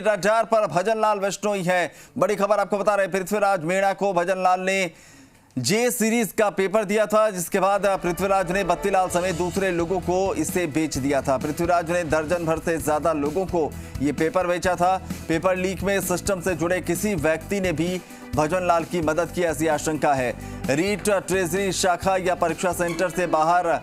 भ्रष्टाचार पर भजनलाल बिश्नोई है। बड़ी खबर आपको बता रहे, पृथ्वीराज मीणा को भजनलाल ने जे सीरीज का पेपर दिया था, जिसके बाद पृथ्वीराज ने बत्तीलाल समेत दूसरे लोगों को इसे बेच दिया था। पृथ्वीराज ने दर्जन भर से ज्यादा लोगों को ये पेपर बेचा था। पेपर लीक में सिस्टम से जुड़े किसी व्यक्ति ने भी भजनलाल की मदद की, ऐसी आशंका है। रीट ट्रेजरी शाखा या परीक्षा सेंटर से बाहर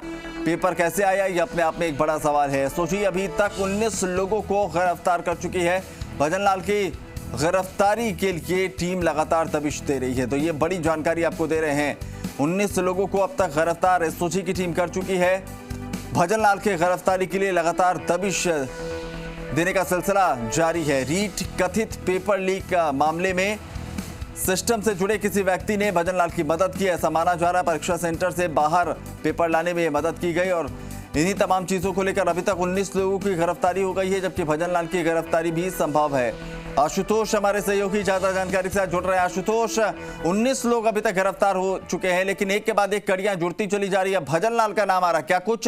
पेपर कैसे आया, ये अपने आप में एक बड़ा सवाल है। एसओजी अभी तक 19 लोगों को गिरफ्तार कर चुकी है। भजनलाल की गिरफ्तारी के लिए टीम लगातार दबिश दे रही है, तो ये बड़ी जानकारी आपको दे रहे हैं। 19 लोगों को अब तक गिरफ्तार एसओजी की टीम कर चुकी है। भजनलाल के गिरफ्तारी के लिए लगातार दबिश देने का सिलसिला जारी है। रीट कथित पेपर लीक मामले में सिस्टम से जुड़े किसी व्यक्ति ने भजनलाल की मदद की, ऐसा माना जा रहा है। परीक्षा सेंटर से बाहर पेपर लाने में मदद की गई और इन्हीं तमाम चीजों को लेकर अभी तक 19 लोगों की गिरफ्तारी हो गई है, जबकि भजनलाल की गिरफ्तारी भी संभव है। आशुतोष हमारे सहयोगी ज्यादा जानकारी के साथ जुड़ रहे हैं। आशुतोष, 19 लोग अभी तक गिरफ्तार हो चुके हैं, लेकिन एक के बाद एक कड़ियां जुड़ती चली जा रही है। भजनलाल का नाम आ रहा है, क्या कुछ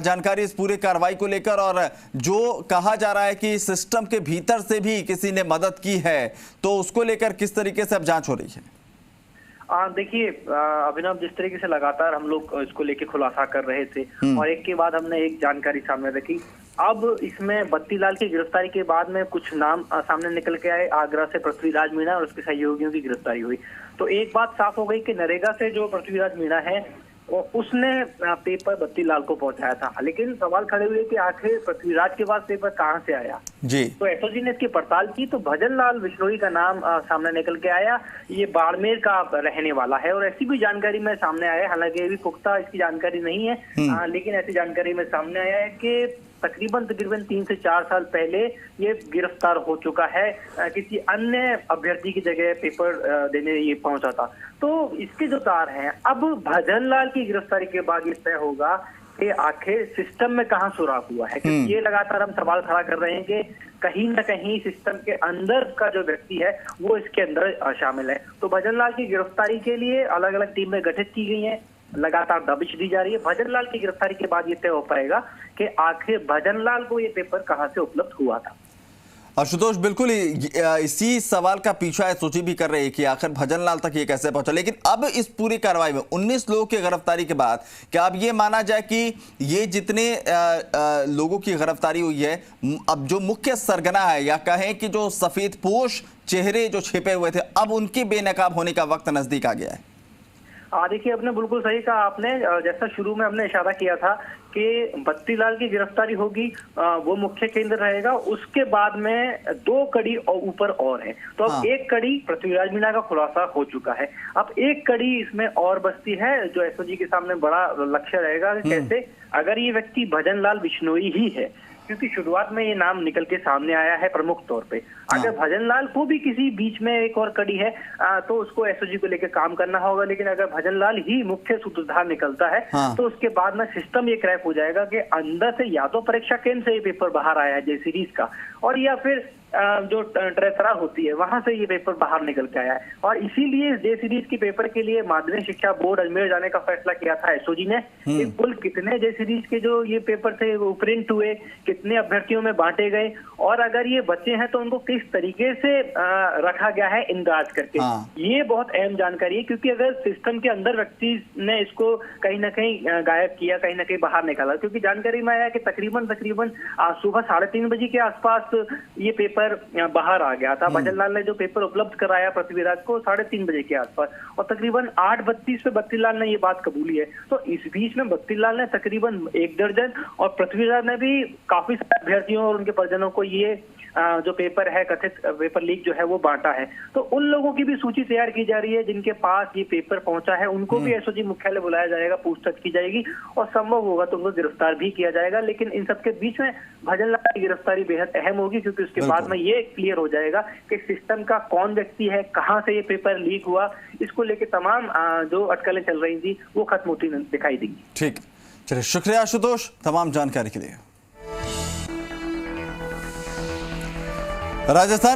जानकारी इस पूरी कार्रवाई को लेकर? और जो कहा जा रहा है कि सिस्टम के भीतर से भी किसी ने मदद की है, तो उसको लेकर किस तरीके से अब जांच हो रही है? देखिए अभिनव, जिस तरीके से लगातार हम लोग इसको लेके खुलासा कर रहे थे और एक के बाद हमने एक जानकारी सामने रखी। अब इसमें बत्तीलाल की गिरफ्तारी के बाद में कुछ नाम सामने निकल के आए। आगरा से पृथ्वीराज मीणा और उसके सहयोगियों की गिरफ्तारी हुई, तो एक बात साफ हो गई कि नरेगा से जो पृथ्वीराज मीणा है उसने पेपर बत्तीलाल को पहुंचाया था। लेकिन सवाल खड़े हुए कि आखिर पृथ्वीराज के पास पेपर कहां से आया जी। तो एसओजी ने इसकी पड़ताल की तो भजनलाल बिश्नोई का नाम सामने निकल के आया। ये बाड़मेर का रहने वाला है और ऐसी भी जानकारी में सामने आया है, हालांकि अभी पुख्ता इसकी जानकारी नहीं है, लेकिन ऐसी जानकारी में सामने आया है कि तकरीबन 3 से 4 साल पहले ये गिरफ्तार हो चुका है। किसी अन्य अभ्यर्थी की जगह पेपर देने ये पहुंचा था। तो इसके जो तार हैं, अब भजनलाल की गिरफ्तारी के बाद ये तय होगा कि आखिर सिस्टम में कहां सुराग हुआ है, क्योंकि ये लगातार हम सवाल खड़ा कर रहे हैं कि कहीं ना कहीं सिस्टम के अंदर का जो व्यक्ति है वो इसके अंदर शामिल है। तो भजनलाल की गिरफ्तारी के लिए अलग अलग टीमें गठित की गई हैं, लगातार दबिश दी जा रही है। भजनलाल की गिरफ्तारी के बाद ये तय हो पाएगा कि आखिर भजनलाल को ये पेपर कहां से उपलब्ध हुआ था। आशुतोष, बिल्कुल इसी सवाल का पीछा एसओजी भी कर रही है कि आखिर भजनलाल तक ये कैसे पहुंचा। लेकिन अब इस पूरी कार्रवाई में 19 लोगों की गिरफ्तारी के बाद क्या अब ये माना जाए कि ये जितने लोगों की गिरफ्तारी हुई है, अब जो मुख्य सरगना है या कहें कि जो सफेद पोश चेहरे जो छिपे हुए थे, अब उनके बेनकाब होने का वक्त नजदीक आ गया है? देखिए, आपने बिल्कुल सही कहा। आपने जैसा शुरू में हमने इशारा किया था कि बत्तीलाल की गिरफ्तारी होगी, वो मुख्य केंद्र रहेगा। उसके बाद में 2 कड़ी और ऊपर और है। तो अब एक कड़ी पृथ्वीराज मीणा का खुलासा हो चुका है, अब एक कड़ी इसमें और बचती है, जो एसओजी के सामने बड़ा लक्ष्य रहेगा। कैसे? अगर ये व्यक्ति भजनलाल बिश्नोई ही है, क्योंकि शुरुआत में ये नाम निकल के सामने आया है प्रमुख तौर पे। अगर भजनलाल को भी किसी बीच में एक और कड़ी है तो उसको एसओजी को लेकर काम करना होगा। लेकिन अगर भजनलाल ही मुख्य सूत्रधार निकलता है तो उसके बाद में सिस्टम ये क्रैक हो जाएगा कि अंदर से या तो परीक्षा केंद्र से ये पेपर बाहर आया है जे सीरीज का, और या फिर जो ट्रेसरा होती है वहां से ये पेपर बाहर निकल के आया है। और इसीलिए जे सीरीज के पेपर के लिए माध्यमिक शिक्षा बोर्ड अजमेर जाने का फैसला किया था एसओजी ने कि कुल कितने जे सीरीज के जो ये पेपर थे वो प्रिंट हुए, कितने अभ्यर्थियों में बांटे गए, और अगर ये बच्चे हैं तो उनको किस तरीके से रखा गया है इंद्राज करके। ये बहुत अहम जानकारी है, क्योंकि अगर सिस्टम के अंदर व्यक्ति ने इसको कहीं ना कहीं गायब किया, कहीं ना कहीं बाहर निकाला, क्योंकि जानकारी में आया कि तकरीबन सुबह 3:30 बजे के आसपास ये पेपर बाहर आ गया था। भजनलाल ने जो पेपर उपलब्ध कराया पृथ्वीराज को 3:30 बजे के आसपास, और तकरीबन 8:32 पे बत्तीलाल ने ये बात कबूली है। तो इस बीच में बत्तीलाल ने तकरीबन 1 दर्जन और पृथ्वीराज ने भी काफी सारे अभ्यर्थियों और उनके परिजनों को ये जो पेपर है, कथित पेपर लीक जो है वो बांटा है। तो उन लोगों की भी सूची तैयार की जा रही है जिनके पास ये पेपर पहुंचा है, उनको भी एसओजी मुख्यालय बुलाया जाएगा, पूछताछ की जाएगी और संभव होगा तो उनको गिरफ्तार भी किया जाएगा। लेकिन इन सबके बीच में भजनलाल की गिरफ्तारी बेहद अहम होगी, क्योंकि उसके बाद में ये क्लियर हो जाएगा कि सिस्टम का कौन व्यक्ति है, कहां से ये पेपर लीक हुआ। इसको लेकर तमाम जो अटकलें चल रही थी वो खत्म होती दिखाई देंगी। ठीक, चलिए, शुक्रिया आशुतोष तमाम जानकारी के लिए। राजस्थान